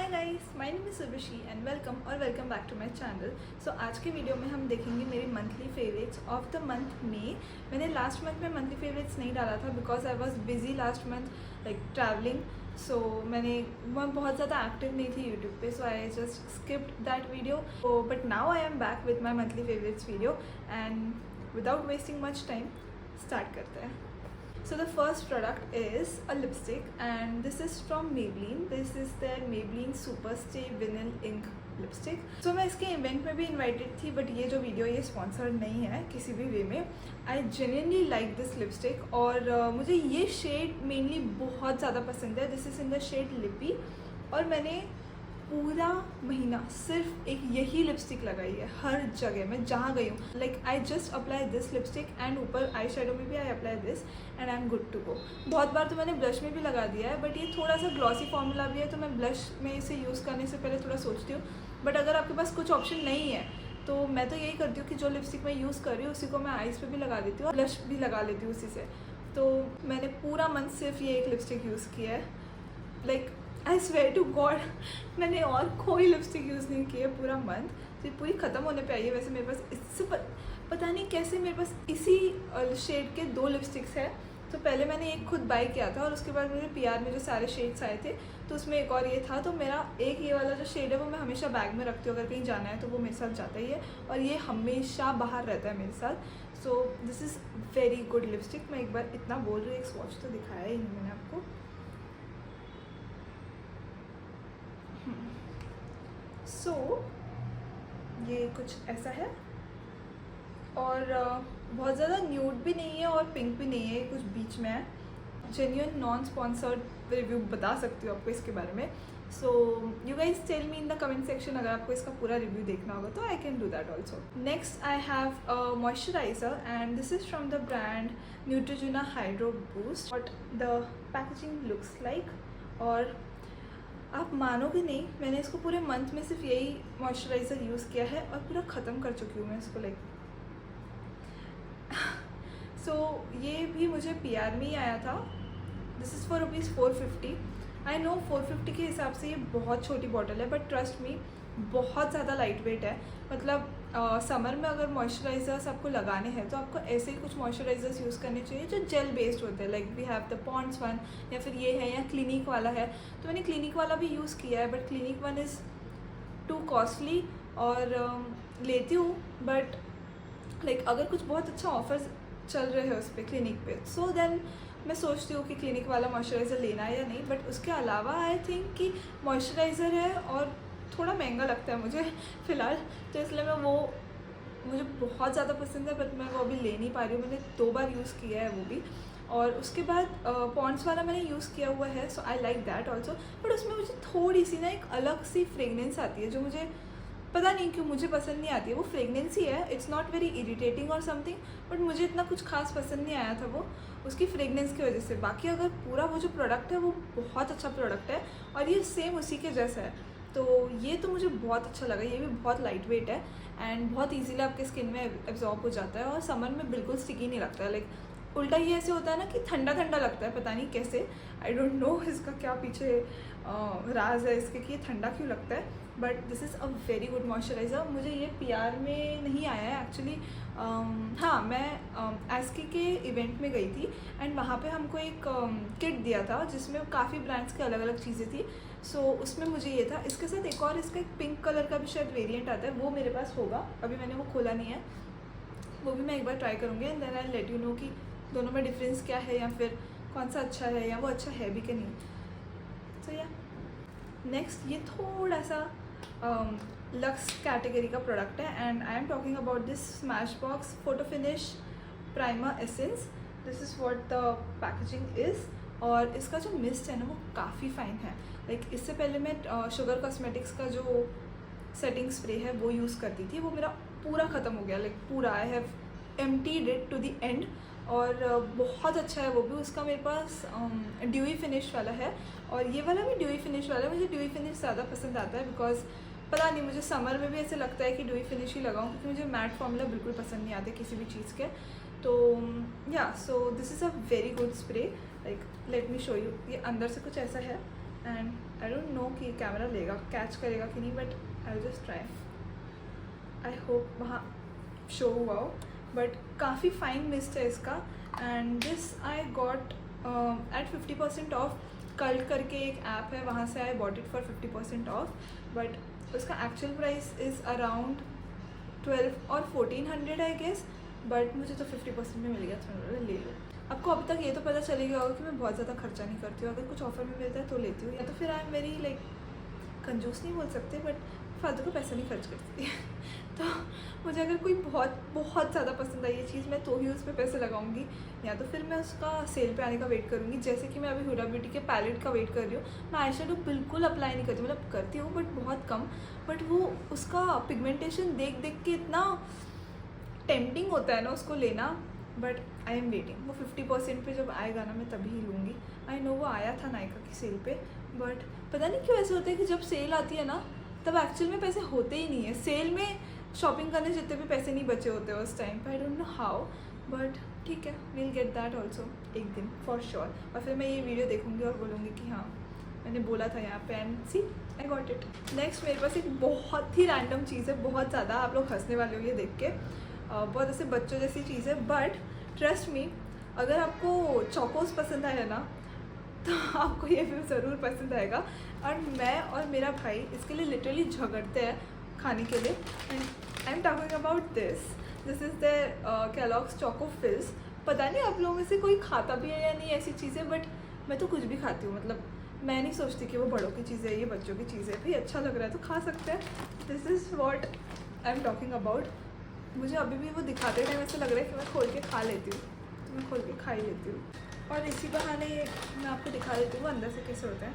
Hi guys, my name is Subashi and welcome back to my channel. So आज के video में हम देखेंगे मेरी monthly favourites of the month में। मैंने लास्ट मंथ में मंथली फेवरेट्स नहीं डाला था because I was busy last month like travelling. So मैं बहुत ज़्यादा एक्टिव नहीं थी यूट्यूब पे, so I just skipped that video. But now I am back with my monthly favourites video and without wasting much time start करते हैं। So the first product is a lipstick and this is from Maybelline. This is their Maybelline Super Stay Vinyl Ink Lipstick. So मैं इसके event में भी invited थी but ये जो video ये स्पॉन्सर्ड नहीं है किसी भी वे में। I genuinely like this lipstick और मुझे ये शेड मेनली बहुत ज़्यादा पसंद है। This is in the shade lippie और मैंने पूरा महीना सिर्फ एक यही लिपस्टिक लगाई है हर जगह मैं जहाँ गई हूँ। Like I just apply this lipstick and ऊपर आई शेडो में भी I apply this and I am good to go. बहुत बार तो मैंने ब्लश में भी लगा दिया है बट ये थोड़ा सा ग्लॉसी फॉर्मूला भी है तो मैं ब्लश में इसे यूज़ करने से पहले थोड़ा सोचती हूँ। बट अगर आपके पास कुछ ऑप्शन नहीं है तो मैं तो यही करती हूँ कि जो लिपस्टिक मैं यूज़ कर रही हूँ उसी को मैं आइज़ पे भी लगा देती हूँ और ब्लश भी लगा लेती हूँ उसी से। तो मैंने पूरा मंथ सिर्फ ये एक लिपस्टिक यूज़ किया है। Like I swear to God मैंने और कोई लिपस्टिक यूज़ नहीं की है पूरा मंथ। तो ये पूरी ख़त्म होने पे आई है। वैसे मेरे पास इससे पता नहीं कैसे मेरे पास इसी शेड के 2 लिपस्टिक्स है। तो पहले मैंने एक खुद बाय किया था और उसके बाद मुझे पीआर में जो सारे शेड्स आए थे तो उसमें एक और ये था। तो मेरा एक ये वाला जो शेड है वो मैं हमेशा बैग में रखती हूँ, अगर कहीं जाना है तो वो मेरे साथ जाता ही है और ये हमेशा बाहर रहता है मेरे साथ। सो this is very good lipstick. मैं एक बार इतना बोल रही हूँ, एक स्वॉच तो दिखाया ही नहीं मैंने आपको। सो ये कुछ ऐसा है और बहुत ज़्यादा न्यूड भी नहीं है और पिंक भी नहीं है, कुछ बीच में है। जेन्युइन नॉन स्पॉन्सर्ड रिव्यू बता सकती हूँ आपको इसके बारे में। So you guys tell me in the comment section अगर आपको इसका पूरा रिव्यू देखना होगा तो I can do that also. Next I have moisturiser and this is from the brand Neutrogena hydro boost. But the packaging looks like और आप मानोगे नहीं, मैंने इसको पूरे मंथ में सिर्फ यही मॉइस्चराइज़र यूज़ किया है और पूरा ख़त्म कर चुकी हूँ मैं इसको। लाइक सो ये भी मुझे पीआर में ही आया था। This is for ₹450। I know 450 के हिसाब से ये बहुत छोटी बॉटल है बट ट्रस्ट मी बहुत ज़्यादा लाइट वेट है। मतलब समर में अगर मॉइस्चराइज़र्स आपको लगाने हैं तो आपको ऐसे ही कुछ मॉइस्चराइज़र्स यूज़ करने चाहिए जो जेल बेस्ड होते हैं। Like we have the Pond's one या फिर ये है या क्लिनिक वाला है। तो मैंने क्लिनिक वाला भी यूज़ किया है but clinic one is to costly और लेती हूँ बट लाइक अगर कुछ बहुत अच्छा ऑफर्स चल रहे हैं उस पर क्लिनिक पे सो देन मैं सोचती हूँ कि क्लिनिक वाला मॉइस्चराइज़र लेना है या नहीं। बट उसके अलावा आई थिंक कि मॉइस्चराइज़र है और थोड़ा महंगा लगता है मुझे फ़िलहाल, तो इसलिए मुझे बहुत ज़्यादा पसंद है बट मैं वो अभी ले नहीं पा रही हूँ। मैंने 2 बार यूज़ किया है वो भी और उसके बाद पॉन्ड्स वाला मैंने यूज़ किया हुआ है। So I like that also. But उसमें मुझे थोड़ी सी ना एक अलग सी फ्रेगनेंस आती है जो मुझे पता नहीं क्यों मुझे पसंद नहीं आती है। वो फ्रेगनेंस ही है, इट्स नॉट वेरी इरिटेटिंग और समथिंग बट मुझे इतना कुछ खास पसंद नहीं आया था वो उसकी फ्रेगनेंस की वजह से। बाकी अगर पूरा वो जो प्रोडक्ट है वो बहुत अच्छा प्रोडक्ट है और ये सेम उसी के जैसा है। तो ये तो मुझे बहुत अच्छा लगा। ये भी बहुत लाइट वेट है एंड बहुत इजीली आपके स्किन में एब्जॉर्ब हो जाता है और समर में बिल्कुल स्टिकी नहीं लगता है। लाइक उल्टा ये ऐसे होता है ना कि ठंडा ठंडा लगता है, पता नहीं कैसे। आई डोंट नो इसका क्या पीछे राज है इसके कि ये ठंडा क्यों लगता है। But this is a very good moisturiser. मुझे ये पीआर में नहीं आया है एक्चुअली। हाँ, मैं एस्की के इवेंट में गई थी एंड वहाँ पे हमको एक किट दिया था जिसमें काफ़ी ब्रांड्स की अलग अलग चीज़ें थी। सो उसमें मुझे ये था। इसके साथ एक और इसका एक पिंक कलर का भी शायद वेरिएंट आता है, वो मेरे पास होगा, अभी मैंने वो खोला नहीं है। वो भी मैं एक बार ट्राई करूँगी and then I let you know कि दोनों में डिफरेंस क्या है या फिर कौन सा अच्छा है या वो अच्छा है भी कि नहीं। सो या नेक्स्ट ये थोड़ा सा लक्स कैटेगरी का प्रोडक्ट है and I am talking about this Smashbox photo finish primer essence. This is what the packaging is और इसका जो मिस्ट है ना वो काफ़ी फाइन है। लाइक इससे पहले मैं शुगर कॉस्मेटिक्स का जो सेटिंग स्प्रे है वो यूज़ करती थी, वो मेरा पूरा ख़त्म हो गया। लाइक पूरा I have emptied it to the end और बहुत अच्छा है वो भी। उसका मेरे पास ड्यूई फिनिश वाला है और ये वाला भी ड्यूई फिनिश वाला है। मुझे ड्यूई फिनिश ज़्यादा पसंद आता है बिकॉज पता नहीं मुझे समर में भी ऐसे लगता है कि ड्यूई फिनिश ही लगाऊं क्योंकि मुझे मैट फॉर्मूला बिल्कुल पसंद नहीं आते किसी भी चीज़ के। तो या so this is a very good spray. Like let me show you. ये अंदर से कुछ ऐसा है एंड आई डोंट नो कि कैमरा लेगा, कैच करेगा कि नहीं, but I will just try. I hope वहाँ शो हुआ हो, बट काफ़ी फाइन मिस्ट है इसका. And this I got at 50% off. Cult करके एक ऐप है, वहाँ से I bought it for 50% of. But उसका एक्चुअल प्राइस इज़ अराउंड 12 और 1400 आई गेस. बट मुझे तो 50% में मिल गया, तो मैंने ले लो. आपको अब तक ये तो पता चल गया होगा कि मैं बहुत ज़्यादा खर्चा नहीं करती हूँ. अगर कुछ ऑफर में मिलता है तो लेती हूँ, या तो फिर आई एम वेरी लाइक कंजूस नहीं बोल सकते, बट फालतू को पैसा नहीं खर्च करती. तो मुझे अगर कोई बहुत बहुत ज़्यादा पसंद आई ये चीज़, मैं तो ही उस पर पैसे लगाऊंगी, या तो फिर मैं उसका सेल पे आने का वेट करूँगी. जैसे कि मैं अभी हुडा ब्यूटी के पैलेट का वेट कर रही हूँ. मैं आई शेडो बिल्कुल अप्लाई नहीं करती, मतलब करती हूँ बट बहुत कम. बट वो उसका पिगमेंटेशन देख देख के इतना टेम्पटिंग होता है ना उसको लेना. But I am waiting. वो 50% पे जब आएगा ना मैं तभी ही लूँगी. आई नो वो आया था नायका की सेल पे, बट पता नहीं क्यों ऐसे होता है कि जब सेल आती है ना तब एक्चुअल में पैसे होते ही नहीं है. सेल में शॉपिंग करने जितने भी पैसे नहीं बचे होते उस टाइम पे. आई डोंट नो हाउ, बट ठीक है, वील गेट दैट ऑल्सो एक दिन फॉर श्योर. और फिर मैं ये वीडियो देखूँगी और बोलूँगी कि हाँ मैंने बोला था यहाँ पे, and see I got it. Next मेरे पास एक बहुत ही रैंडम चीज़ है, बहुत ज़्यादा आप लोग हंसने वाले हो ये देख के. बहुत ऐसे बच्चों जैसी चीज़ है, बट ट्रस्ट मी अगर आपको चोकोस पसंद आया ना तो आपको ये भी ज़रूर पसंद आएगा. और मैं और मेरा भाई इसके लिए लिटरली झगड़ते हैं खाने के लिए. And I am talking about this is the Kellogg's Choco Fills. पता नहीं आप लोगों में से कोई खाता भी है या नहीं ऐसी चीज़ें, बट मैं तो कुछ भी खाती हूँ. मतलब मैं नहीं सोचती कि वो बड़ों की चीज़ है, ये बच्चों की चीज़ है. भाई अच्छा लग रहा है तो खा सकते हैं. This is what I am talking about. मुझे अभी भी वो दिखाते टाइम ऐसा लग रहा है कि मैं खोल के खा लेती हूँ, तो मैं खोल के खा ही लेती हूँ. और इसी बहाने मैं आपको दिखा देती हूँ अंदर से कैसे होते हैं.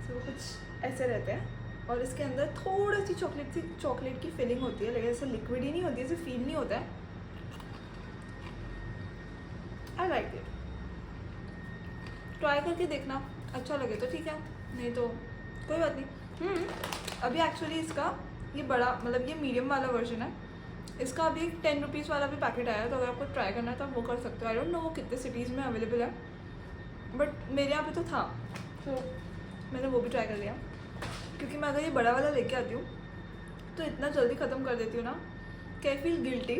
तो वो कुछ ऐसे रहते हैं और इसके अंदर थोड़ा सी चॉकलेट की फीलिंग होती है, लेकिन ऐसे लिक्विड ही नहीं होती है, ऐसे फील नहीं होता है. I like it. ट्राई करके देखना, अच्छा लगे तो ठीक है, नहीं तो कोई बात नहीं. अभी एक्चुअली इसका ये बड़ा मतलब ये मीडियम वाला वर्जन है. इसका अभी 10 रुपीज़ वाला भी पैकेट आया, तो अगर आपको ट्राई करना है तो आप वो कर सकते हो. आई डोंट नो वो कितने सिटीज़ में अवेलेबल है, बट मेरे यहाँ पे तो था, तो मैंने वो भी ट्राई कर लिया. क्योंकि मैं अगर ये बड़ा वाला लेके आती हूँ तो इतना जल्दी ख़त्म कर देती हूँ ना कि आई फील गिल्टी.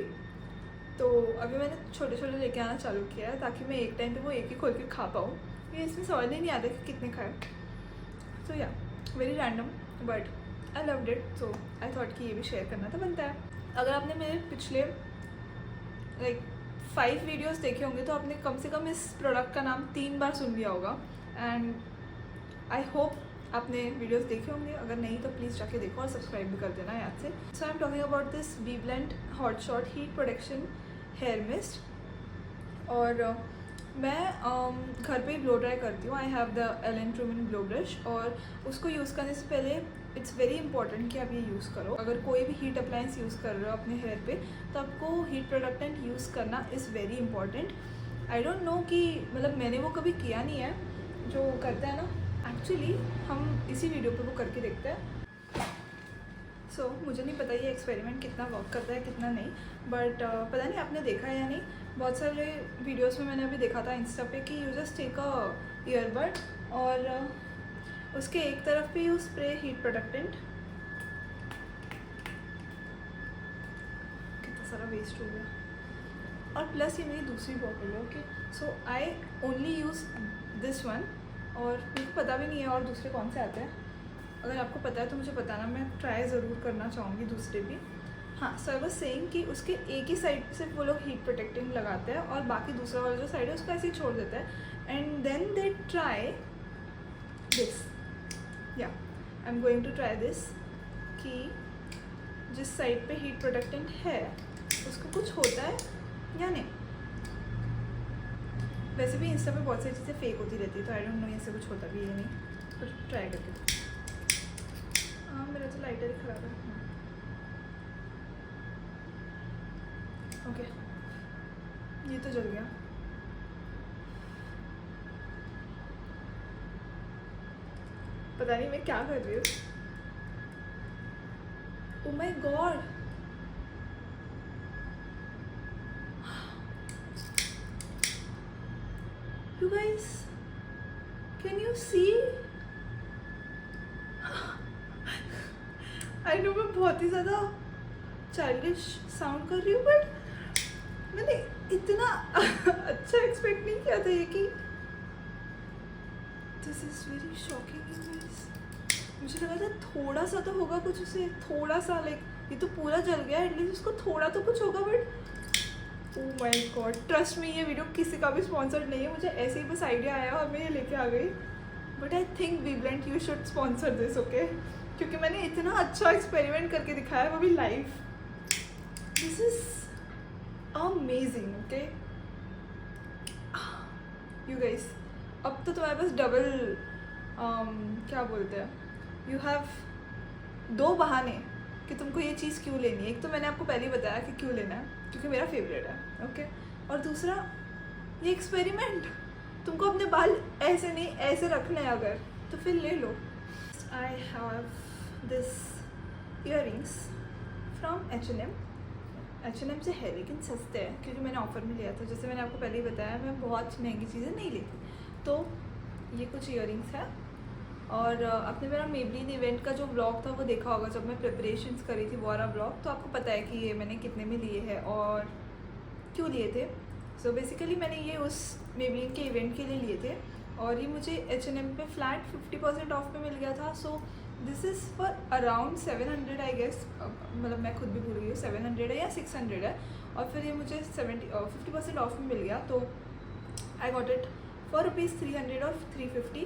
तो अभी मैंने छोटे छोटे लेके आना चालू किया है ताकि मैं एक टाइम पे वो एक ही खोल के खा पाऊँ. ये इसमें समझ नहीं आता कि कितने खाए. सो या very random, but I loved it, so I thought कि ये भी शेयर करना तो बनता है. अगर आपने मेरे पिछले लाइक 5 वीडियोस देखे होंगे तो आपने कम से कम इस प्रोडक्ट का नाम 3 बार सुन लिया होगा. एंड आई होप आपने वीडियोस देखे होंगे. अगर नहीं तो प्लीज़ जाके देखो और सब्सक्राइब भी कर देना याद से. So I am talking about this BBlunt hot shot heat protection hair mist. और मैं घर पे ही ब्लो ड्राई करती हूँ. I have the Alan Truman blow brush, और उसको यूज़ करने से पहले इट्स वेरी इंपॉर्टेंट कि आप ये यूज़ करो. अगर कोई भी हीट अप्लायंस यूज़ कर रहे हो अपने हेयर पे तो आपको हीट प्रोडक्टेंट यूज़ करना is very important. I don't know कि मतलब मैंने वो कभी किया नहीं है जो करता है ना. एक्चुअली हम इसी वीडियो पे वो करके देखते हैं. सो मुझे नहीं पता ये एक्सपेरिमेंट कितना वर्क करता है कितना नहीं, बट पता नहीं आपने देखा है या नहीं. बहुत सारे वीडियोस में मैंने अभी देखा था इंस्टा पे कि you just take a earbud और उसके एक तरफ पे यू स्प्रे हीट प्रोडक्टेंट. कितना सारा वेस्ट हो गया. और प्लस ये मेरी दूसरी बॉटल है. Okay, so I only use this one, और मुझे पता भी नहीं है और दूसरे कौन से आते हैं. अगर आपको पता है तो मुझे बताना, मैं ट्राई ज़रूर करना चाहूँगी दूसरे भी. हाँ, सो आई वाज सेइंग कि उसके एक ही साइड पे सिर्फ वो लोग हीट प्रोटेक्टिंग लगाते हैं और बाकी दूसरा वाला जो साइड है उसको ऐसे ही छोड़ देते हैं. And then they try this. या I am going to try this कि जिस साइड पे हीट प्रोटेक्टेंट है उसको कुछ होता है या नहीं. वैसे भी इंस्टा पे बहुत सारी चीज़ें फेक होती रहती है, तो आई डोंट नो इससे कुछ होता भी है नहीं. तो ट्राई करके. हाँ, मेरा तो लाइटर ही ख़राब है. ओके, ये तो जल गया. पता नहीं मैं क्या कर रही हूँ. Oh my God, you guys, can you see I know मैं बहुत ही ज़्यादा चाइल्डिश साउंड कर रही हूँ, बट मैंने इतना अच्छा एक्सपेक्ट नहीं किया था ये कि दिस इज़ वेरी शॉकिंग। मुझे लगा था थोड़ा सा तो होगा कुछ उसे, थोड़ा सा लाइक ये तो पूरा जल गया, एटलीस्ट उसको थोड़ा तो कुछ होगा, but oh my God trust me ये वीडियो किसी का भी स्पॉन्सर्ड नहीं है, मुझे ऐसे ही बस आइडिया आया और मैं ये लेके आ गई। But I think BBlunt you should sponsor this, okay, क्योंकि मैंने इतना अच्छा एक्सपेरिमेंट करके दिखाया वो भी live. This is amazing, okay you guys. अब तो तुम्हारे पास डबल क्या बोलते हैं, यू हैव 2 बहाने कि तुमको ये चीज़ क्यों लेनी है। एक तो मैंने आपको पहले ही बताया कि क्यों लेना है, क्योंकि मेरा फेवरेट है, ओके, और दूसरा ये एक्सपेरिमेंट, तुमको अपने बाल ऐसे नहीं ऐसे रखने हैं अगर, तो फिर ले लो। I have this earrings from H&M से है लेकिन सस्ते हैं, क्योंकि मैंने ऑफ़र में लिया था। जैसे मैंने आपको पहले ही बताया मैं बहुत महंगी चीज़ें नहीं लेती। तो ये कुछ इयररिंग्स है, और आपने मेरा मेबलिन इवेंट का जो ब्लॉग था वो देखा होगा, जब मैं प्रिपरेशंस करी थी वो वाला ब्लॉग, तो आपको पता है कि ये मैंने कितने में लिए हैं और क्यों लिए थे। सो बेसिकली मैंने ये उस मेबलिन के इवेंट के लिए लिए थे, और ये मुझे H&M पे फ्लैट 50% ऑफ में मिल गया था। So this is for around 700 I guess, मतलब मैं खुद भी भूल गई हूँ 700 है या 600 है, और फिर ये मुझे 50% ऑफ में मिल गया, तो आई गॉट इट फॉर ₹300 और 350।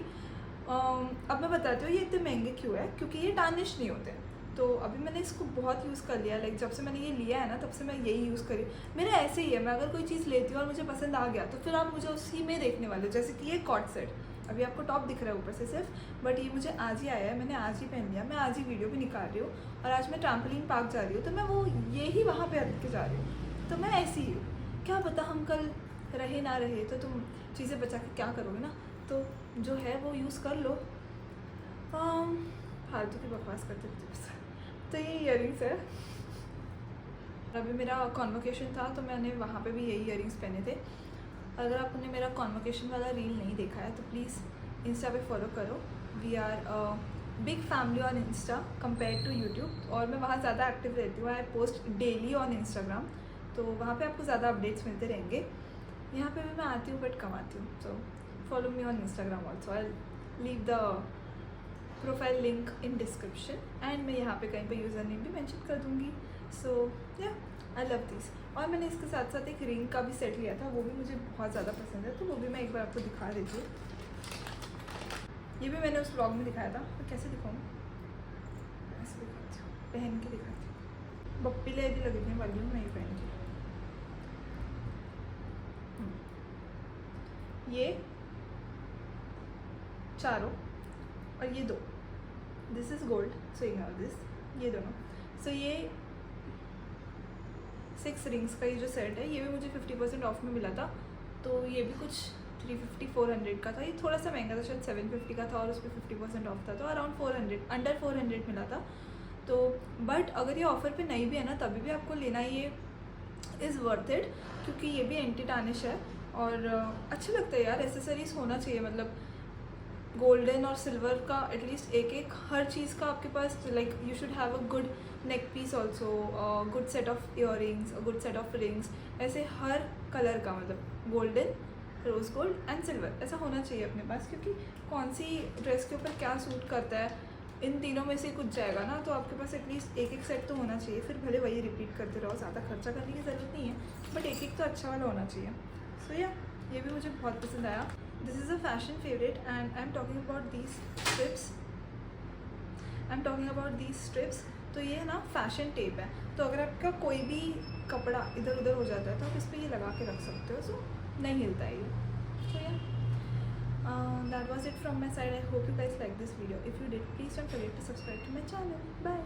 अब मैं बताती हूँ ये इतने महंगे क्यों है, क्योंकि ये टार्निश नहीं होते। तो अभी मैंने इसको बहुत यूज़ कर लिया, लाइक जब से मैंने ये लिया है ना तब से मैं यही यूज़ करी। मेरा ऐसे ही है, मैं अगर कोई चीज़ लेती हूँ और मुझे पसंद आ गया तो फिर आप मुझे उसी में देखने वाले। जैसे कि ये कॉट सेट, अभी आपको टॉप दिख रहा है ऊपर से सिर्फ, बट ये मुझे आज ही आया है, मैंने आज ही पहन लिया, मैं आज ही वीडियो भी निकाल रही हूँ, और आज मैं ट्रैम्पोलिन पार्क जा रही हूँ, तो मैं वो ये ही वहाँ पर रख के जा रही हूँ। तो मैं ऐसी ही हूँ, क्या पता हम कल रहे ना रहे, तो तुम चीज़ें बचा के क्या करोगे ना, तो जो है वो यूज़ कर लो। फालतू की बकवास करते थे। तो ये इयररिंग्स है, अभी मेरा कॉन्वोकेशन था तो मैंने वहाँ पे भी यही इयररिंग्स पहने थे। अगर आपने मेरा कॉन्वोकेशन वाला रील नहीं देखा है तो प्लीज़ इंस्टा पे फॉलो करो। We are big family on insta compare to YouTube, और मैं वहाँ ज़्यादा एक्टिव रहती हूँ। I post daily on Instagram, तो वहाँ पे आपको ज़्यादा अपडेट्स मिलते रहेंगे। यहाँ पे भी मैं आती हूँ बट कम आती हूँ, so follow me on Instagram also. I leave the profile link in description, and मैं यहाँ पे कहीं पे यूज़र नेम भी मेंशन कर दूँगी। सो या आई लव दिस। और मैंने इसके साथ साथ एक रिंग का भी सेट लिया था, वो भी मुझे बहुत ज़्यादा पसंद है, तो वो भी मैं एक बार आपको दिखा देती हूँ। ये भी मैंने उस ब्लॉग में दिखाया था, तो कैसे दिखाऊँ, ऐसे दिखाती हूँ, पहन के दिखाती हूँ। बप्पी ले भी लगने वाली हूँ मैं ये पहन के। ये चारों और ये 2, this is gold, so ignore this, ये दोनों। सो ये 6 रिंग्स का ये जो सेट है, ये भी मुझे 50% ऑफ में मिला था, तो ये भी कुछ 350-400 का था। ये थोड़ा सा महंगा था, शायद 750 का था, और उस पर 50% ऑफ था, तो अराउंड 400, अंडर 400 मिला था। तो बट अगर ये ऑफ़र पे नहीं भी है ना तभी भी आपको लेना, ये इज़ वर्थ इट, क्योंकि ये भी एंटी टार्निश है और अच्छा लगता है यार। एसेसरीज होना चाहिए, मतलब गोल्डन और सिल्वर का एटलीस्ट एक हर चीज़ का आपके पास, like you should have a good neck piece also, good set of earrings, good set of rings, ऐसे हर कलर का, मतलब golden, rose gold and silver, ऐसा होना चाहिए अपने पास, क्योंकि कौन सी ड्रेस के ऊपर क्या सूट करता है, इन तीनों में से कुछ जाएगा ना, तो आपके पास एटलीस्ट एक सेट तो होना चाहिए। फिर भले वही रिपीट करते रहो, ज़्यादा खर्चा करने की ज़रूरत नहीं है, बट एक तो अच्छा वाला होना चाहिए। सो या ये भी मुझे बहुत पसंद आया। This is a fashion favourite, and I am talking about these strips. तो ये ना फैशन टेप है, तो अगर आपका कोई भी कपड़ा इधर उधर हो जाता है तो आप इस पर ये लगा के रख सकते हो, सो नहीं हिलता है ये। सो या that was it from my side. I hope you guys like this video. If you did, please don't forget to subscribe to my channel. Bye.